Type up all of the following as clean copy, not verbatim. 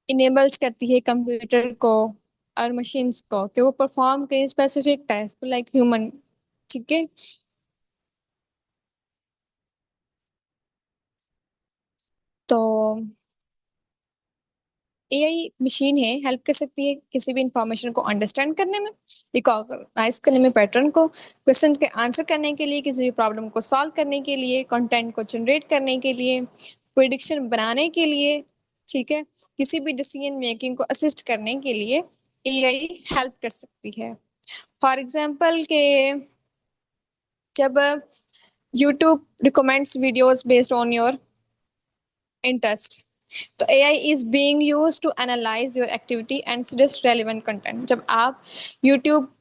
Enables करती है computer को और मशीन्स को कि वो परफॉर्म करें स्पेसिफिक टास्क लाइक ह्यूमन। ठीक है। तो एआई मशीन है, हेल्प कर सकती है किसी भी इंफॉर्मेशन को अंडरस्टैंड करने में, रिकॉग्नाइज करने में पैटर्न को, क्वेश्चन के आंसर करने के लिए, किसी भी प्रॉब्लम को सॉल्व करने के लिए, कंटेंट को जनरेट करने के लिए, प्रिडिक्शन बनाने के लिए। ठीक है। किसी भी डिसीजन मेकिंग को असिस्ट करने के लिए एआई हेल्प कर सकती है। फॉर एग्जाम्पल के जब YouTube recommends videos based on your interest, तो AI is being used to analyse your activity and suggest relevant content. जब आप यूट्यूब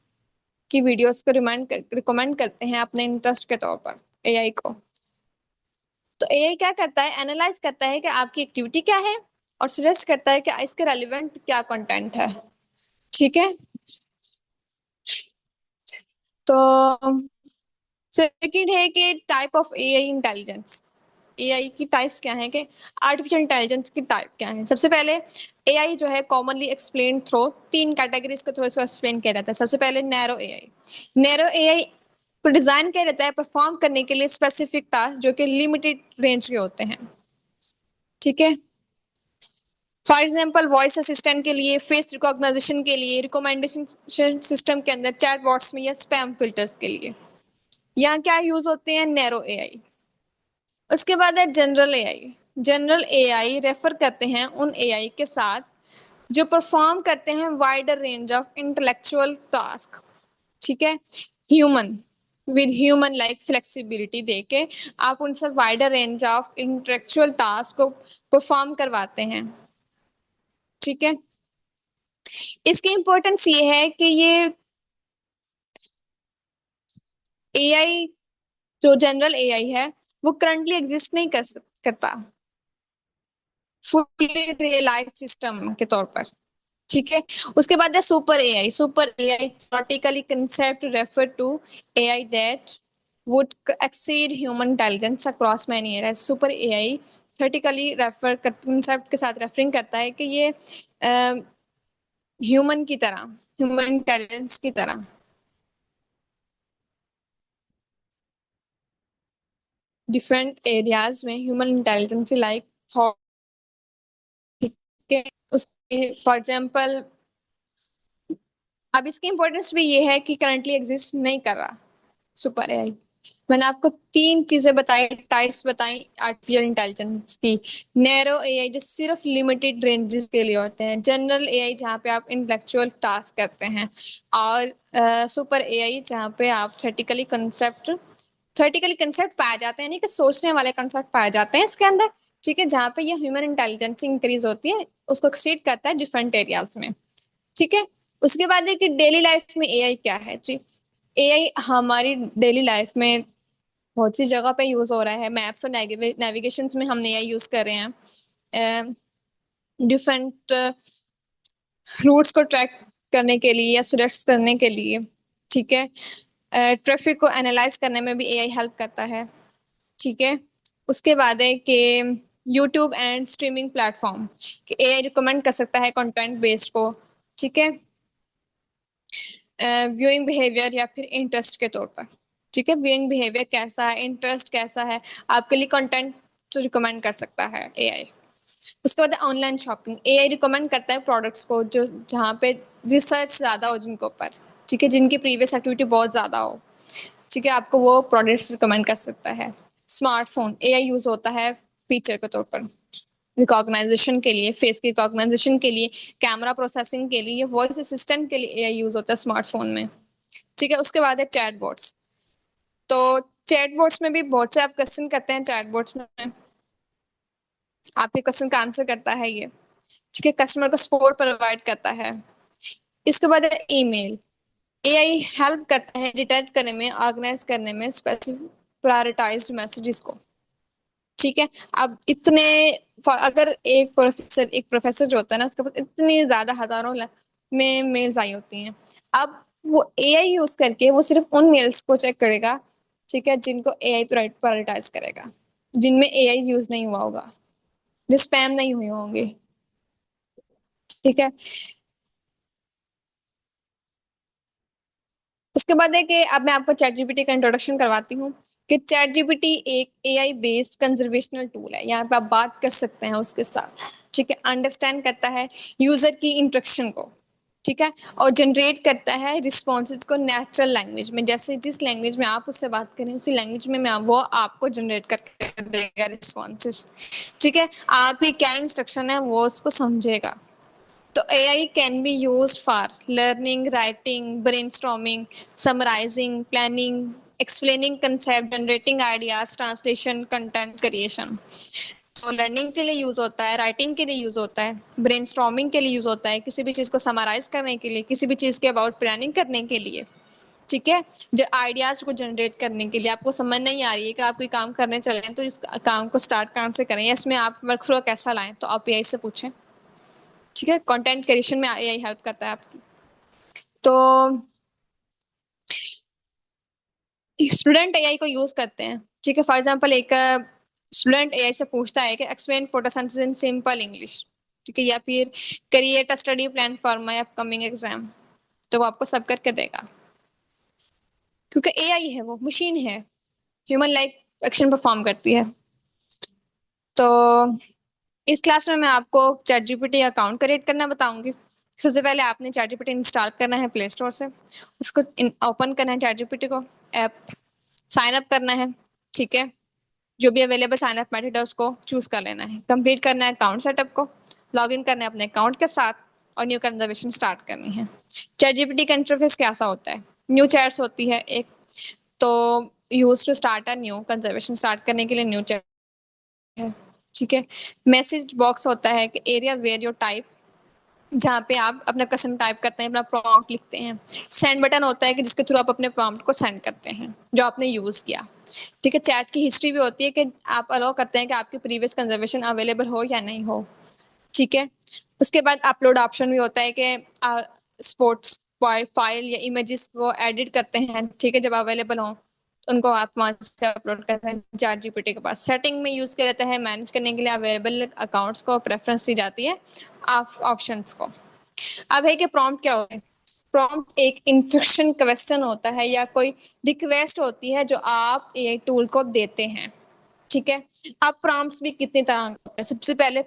की वीडियोस को रिकमेंड करते हैं अपने इंटरेस्ट के तौर पर एआई को, तो एआई क्या करता है, एनालाइज करता है कि आपकी एक्टिविटी क्या है और सजेस्ट करता है कि इसके रेलिवेंट क्या कंटेंट है। ठीक है। तो सेकंड है कि type of AI intelligence. AI की टाइप्स क्या हैं कि आर्टिफिशियल इंटेलिजेंस की टाइप क्या है। सबसे पहले एआई जो है कॉमनली एक्सप्लेन थ्रू तीन कैटेगरीज के थ्रू इसको एक्सप्लेन किया जाता है। सबसे पहले नैरो एआई। नैरो एआई को डिजाइन किया जाता है परफॉर्म करने के लिए स्पेसिफिक टास्क जो कि लिमिटेड रेंज के होते हैं। ठीक है। फॉर एग्जाम्पल वॉइस असिस्टेंट के लिए, फेस रिकॉग्नाइजेशन के लिए, रिकमेंडेशन सिस्टम के अंदर, चैट बॉट्स में या स्पैम फिल्टर्स के लिए। यहाँ क्या यूज होते हैं, नैरो एआई। उसके बाद है general AI. General AI refer करते हैं उन एआई के साथ जो परफॉर्म करते हैं wider range of intellectual task. ठीक है। Human with human like flexibility देके आप उनसे wider range of intellectual task को परफॉर्म करवाते हैं। ठीक है। इसकी इंपॉर्टेंस ये है कि ये एआई जो जनरल एआई है वो करंटली एग्जिस्ट नहीं करता फुल्ली रियलाइज सिस्टम के तौर पर। ठीक है। उसके बाद है super AI. Super AI theoretically concept refer to AI that would exceed human intelligence across many areas। Super AI theoretically refer concept के साथ रेफरिंग करता है कि ये ह्यूमन की तरह, ह्यूमन इंटेलिजेंस की तरह डिफरेंट एरियाज में ह्यूमन इंटेलिजेंस लाइक थॉट। ठीक है। उसके फॉर एग्जांपल अब इसकी इंपॉर्टेंस भी ये है कि करंटली एग्जिस्ट नहीं कर रहा सुपर एआई। मैंने आपको तीन चीजें बताई, टाइप्स बताई आर्टिफिशियल इंटेलिजेंस की। नैरो एआई जो सिर्फ लिमिटेड रेंजेस के लिए होते हैं, जनरल एआई जहाँ पे आप इंटेलेक्चुअल टास्क करते हैं, और सुपर एआई जहाँ पे आप थर्टिकली कंसेप्ट पाए जाते हैं, यानी कि सोचने वाले कंसेप्ट पाए जाते हैं इसके अंदर। ठीक है। जहाँ पे ये ह्यूमन इंटेलिजेंस इंक्रीज होती है, उसको एक्सीड करता है डिफरेंट एरियाज में। ठीक है। उसके बाद है कि डेली लाइफ में एआई क्या है जी। एआई हमारी डेली लाइफ में बहुत सी जगह पे यूज हो रहा है। मैप्स और नेविगेशन में हम एआई यूज कर रहे हैं डिफरेंट रूट्स को ट्रैक करने के लिए या सुरेक्ट करने के लिए। ठीक है। ट्रैफिक को एनालाइज करने में भी एआई हेल्प करता है। ठीक है। उसके बाद है कि यूट्यूब एंड स्ट्रीमिंग प्लेटफॉर्म कि एआई रिकमेंड कर सकता है कंटेंट बेस्ड को। ठीक है। व्यूइंग बिहेवियर या फिर इंटरेस्ट के तौर पर। ठीक है। व्यूइंग बिहेवियर कैसा है, इंटरेस्ट कैसा है, आपके लिए कंटेंट रिकमेंड कर सकता है एआई। उसके बाद ऑनलाइन शॉपिंग। एआई रिकमेंड करता है प्रोडक्ट्स को जो जहाँ पे रिसर्च ज्यादा हो जिनके ऊपर। ठीक है। जिनकी प्रीवियस एक्टिविटी बहुत ज्यादा हो। ठीक है। आपको वो प्रोडक्ट्स रिकमेंड कर सकता है। स्मार्टफोन एआई यूज होता है फीचर के तौर पर रिकॉग्नाइजेशन के लिए, फेस की रिकॉग्नाइजेशन के लिए, कैमरा प्रोसेसिंग के लिए, वॉइस असिस्टेंट के लिए एआई यूज होता है स्मार्टफोन में। ठीक है। उसके बाद है चैटबॉट्स। तो चैटबॉट्स में भी बहुत से आप क्वेश्चन करते हैं, चैटबॉट्स में आपके क्वेश्चन का आंसर करता है ये। ठीक है। कस्टमर को सपोर्ट प्रोवाइड करता है। इसके बाद है ईमेल। एआई हेल्प करता है डिटेक्ट करने में, ऑर्गेनाइज करने में स्पेसिफिक प्रायोरिटाइज्ड मैसेजेस को। ठीक है। अब इतने अगर एक प्रोफेसर जो होता है ना, उसके पास इतनी ज्यादा हजारों में मेल्स आई होती हैं। अब वो एआई यूज करके वो सिर्फ उन मेल्स को चेक करेगा। ठीक है। जिनको एआई प्रायोरिटाइज करेगा, जिनमें एआई यूज नहीं हुआ होगा, जो स्पैम नहीं हुए होंगे। ठीक है। उसके बाद है कि अब मैं आपको चैट जीपीटी का इंट्रोडक्शन करवाती हूँ कि चैट जीपीटी एक एआई बेस्ड कंजर्वेशनल टूल है। यहाँ पे आप बात कर सकते हैं उसके साथ, ठीक है। अंडरस्टैंड करता है यूजर की इंस्ट्रक्शन को, ठीक है, और जनरेट करता है रिस्पॉन्सेज को नेचुरल लैंग्वेज में, जैसे जिस लैंग्वेज में आप उससे बात करें उसी लैंग्वेज में वो आपको जनरेट करके देगा रिस्पॉन्सेज, ठीक है। आपकी क्या इंस्ट्रक्शन है वो उसको समझेगा। तो AI can be used for learning, writing, brainstorming, summarizing, planning, explaining concept, generating ideas, translation, content creation. तो लर्निंग के लिए यूज होता है, राइटिंग के लिए यूज होता है, ब्रेनस्टॉर्मिंग के लिए यूज होता है, किसी भी चीज को समराइज करने के लिए, किसी भी चीज के अबाउट प्लानिंग करने के लिए, ठीक है। जो आइडियाज को जनरेट करने के लिए आपको समझ नहीं आ रही है कि आप कोई काम करने चले हैं तो इस काम को स्टार्ट कहाँ से करें, इसमें आप वर्क फ्लो कैसा लाएं, तो आप AI से पूछें, ठीक है। कंटेंट क्रिएशन में AI हेल्प करता है आपकी। तो स्टूडेंट AI को यूज करते हैं, ठीक है। फॉर एग्जांपल एक स्टूडेंट AI से पूछता है कि explain photosynthesis in simple English, ठीक है, या फिर create a study plan for my upcoming exam, तो वो आपको सब करके देगा, क्योंकि AI है, वो मशीन है, ह्यूमन लाइक एक्शन परफॉर्म करती है। तो इस क्लास में मैं आपको चैट जीपीटी अकाउंट क्रिएट करना बताऊंगी। सबसे पहले आपने चैट जीपीटी इंस्टॉल करना है प्ले स्टोर से, उसको ओपन करना है चैट जीपीटी को, ऐप साइन अप करना है, ठीक है। जो भी अवेलेबल साइन अप मेथड है उसको चूज कर लेना है, कंप्लीट करना है अकाउंट सेटअप को, लॉग इन करना है अपने अकाउंट के साथ और न्यू कन्वर्सेशन स्टार्ट करनी है। चैट जीपीटी का इंटरफेस कैसा होता है, न्यू चैट्स होती है एक, तो use to start a new conversation, start करने के लिए न्यू चैट है, ठीक है। मैसेज बॉक्स होता है कि एरिया वेयर योर टाइप, जहाँ पे आप अपना क्वेश्चन टाइप करते हैं, अपना प्रॉम्प्ट लिखते हैं। सेंड बटन होता है कि जिसके थ्रू आप अपने प्रॉम्प्ट को सेंड करते हैं जो आपने यूज किया, ठीक है। चैट की हिस्ट्री भी होती है कि आप अलाउ करते हैं कि आपकी प्रीवियस कंजर्वेशन अवेलेबल हो या नहीं हो, ठीक है। उसके बाद अपलोड ऑप्शन भी होता है कि स्पोर्ट्स फाइल या इमेजेस को एडिट करते हैं, ठीक है, जब अवेलेबल हो उनको आप वहां से अपलोड करते हैं चैट जीपीटी के पास। सेटिंग में यूज किया जाता है मैनेज करने के लिए अवेलेबल अकाउंट्स को प्रेफरेंस दी जाती है ऑप्शंस को। अब है कि प्रॉम्प्ट क्या होता है, प्रॉम्प्ट एक इंस्ट्रक्शन क्वेश्चन होता है या कोई रिक्वेस्ट होती है जो आप ए टूल को देते हैं, ठीक है। अब प्रॉम्प्ट्स भी कितनी तरह के होते हैं। सबसे पहले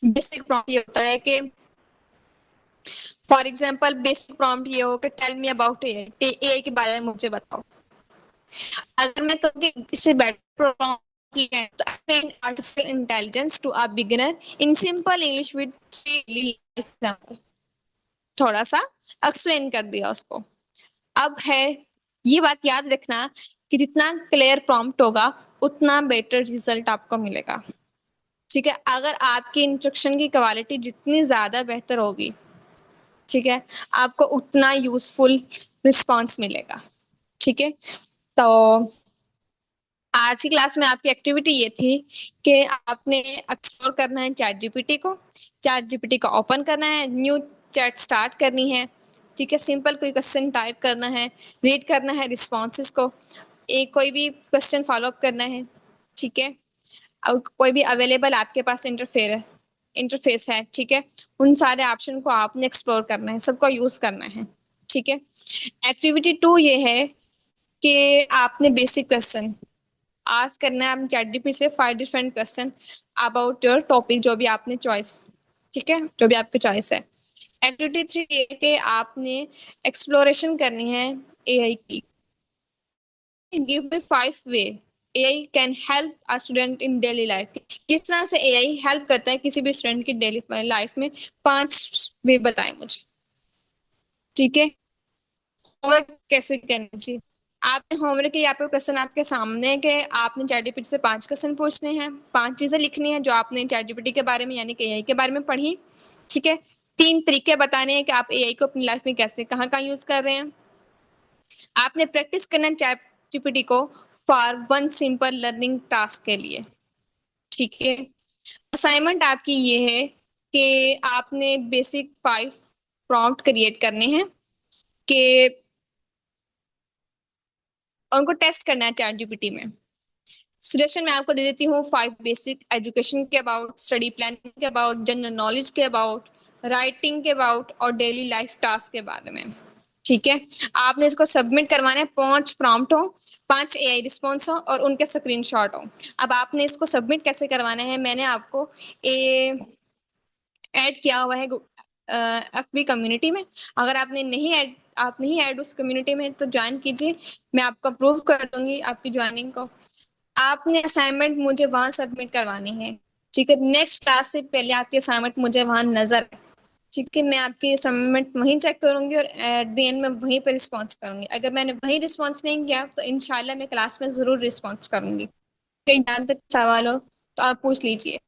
बेसिक प्रॉम्प्ट ये होता है कि फॉर एग्जांपल बेसिक प्रॉम्प्ट ये हो कि टेल मी अबाउट AI के बारे में मुझे बताओ। अगर मैं कहूँ इससे बेटर प्रॉम्प्ट तो artificial intelligence to a beginner in simple English with example, थोड़ा सा एक्सप्लेन कर दिया उसको। अब है ये बात याद रखना कि जितना क्लियर प्रॉम्प्ट होगा उतना बेटर रिजल्ट आपको मिलेगा, ठीक है। अगर आपकी इंस्ट्रक्शन की क्वालिटी जितनी ज्यादा बेहतर होगी, ठीक है, आपको उतना यूजफुल रिस्पॉन्स मिलेगा, ठीक है। तो आज की क्लास में आपकी एक्टिविटी ये थी कि आपने एक्सप्लोर करना है चैट जीपीटी को, चैट जीपीटी को ओपन करना है, न्यू चैट स्टार्ट करनी है, ठीक है। सिंपल कोई क्वेश्चन टाइप करना है, रीड करना है रिस्पॉन्सेज को, एक कोई भी क्वेश्चन फॉलो अप करना है, ठीक है। और कोई भी अवेलेबल आपके पास इंटरफेस है, ठीक है, उन सारे ऑप्शन को आपने एक्सप्लोर करना है, सबको यूज करना है, ठीक है। एक्टिविटी 2 ये है कि आपने बेसिक क्वेश्चन आज करना है, आप चैट जीपीटी से 5 different question about your topic, जो भी आपने चॉइस, ठीक है, जो भी आपकी चॉइस है। एक्टिविटी 3 ये कि आपने एक्सप्लोरेशन करनी है AI की। Give me 5 way AI can help a student in daily life. किस तरह से AI हेल्प करता है किसी भी स्टूडेंट की डेली लाइफ में, 5 वे बताएं मुझे, ठीक है। होमवर्क कैसे करना चाहिए, आपने होमवर्क के यहाँ पे क्वेश्चन आपके सामने के आपने चैट जीपीटी से 5 क्वेश्चन पूछने हैं, 5 चीजें लिखनी है जो आपने चैट जीपीटी के बारे में यानी कि AI के बारे में पढ़ी, ठीक है। 3 तरीके बताने हैं कि आप AI को अपनी लाइफ में कैसे कहाँ कहाँ यूज कर रहे हैं। आपने प्रैक्टिस करना है चैट जीपीटी को for one simple learning task के लिए, ठीक है। असाइनमेंट आपकी ये है कि आपने बेसिक 5 प्रॉम्प्ट क्रिएट करने हैं कि उनको टेस्ट करना है चैट जीपीटी में। सजेशन मैं आपको दे देती हूँ 5 बेसिक एजुकेशन के अबाउट, स्टडी प्लानिंग के अबाउट, जनरल नॉलेज के अबाउट, राइटिंग के अबाउट और डेली लाइफ टास्क के बारे में। ठीक है, आपने इसको सबमिट करवाना है, 5 प्रॉम्प्ट हो, 5 AI रिस्पॉन्स हो और उनके स्क्रीनशॉट हो। अब आपने इसको सबमिट कैसे करवाना है, मैंने आपको ए ऐड किया हुआ है FB कम्युनिटी में। अगर आपने नहीं ऐड, आप नहीं ऐड उस कम्युनिटी में तो ज्वाइन कीजिए, मैं आपको अप्रूव कर दूंगी आपकी ज्वाइनिंग को। आपने असाइनमेंट मुझे वहां सबमिट करवानी है। ठीक है, नेक्स्ट क्लास से पहले आपकी असाइनमेंट मुझे वहां नजर आए। ठीक है, मैं आपकी असाइनमेंट वहीं चेक करूंगी और एट द एंड में वहीं पे रिस्पॉन्स करूंगी। अगर मैंने वहीं रिस्पॉन्स नहीं किया तो इंशाल्लाह मैं क्लास में जरूर रिस्पॉन्स करूंगी। कहीं जान तक सवाल हो तो आप पूछ लीजिए।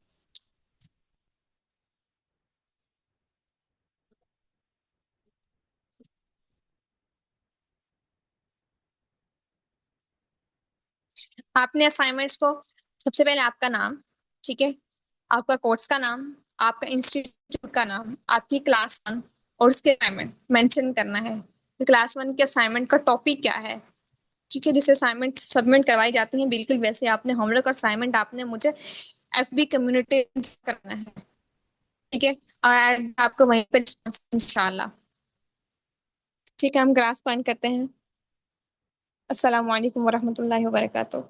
आपने असाइनमेंट्स को, सबसे पहले आपका नाम, ठीक है, आपका कोर्स का नाम, आपका इंस्टीट्यूट का नाम, आपकी क्लास 1 और उसके असाइनमेंट मेंशन करना है कि क्लास 1 के असाइनमेंट का टॉपिक क्या है। ठीक है, जिससे असाइनमेंट सबमिट करवाई जाती हैं बिल्कुल वैसे आपने होमवर्क और असाइनमेंट आपने मुझे FB कम्युनिटी करना है। ठीक है, और आपको वहीं पर रिस्पॉन्स इंशाल्लाह। ठीक है, हम क्लास पॉइंट करते हैं। अस्सलाम वालेकुम वरहमतुल्लाहि वबरकातुहू।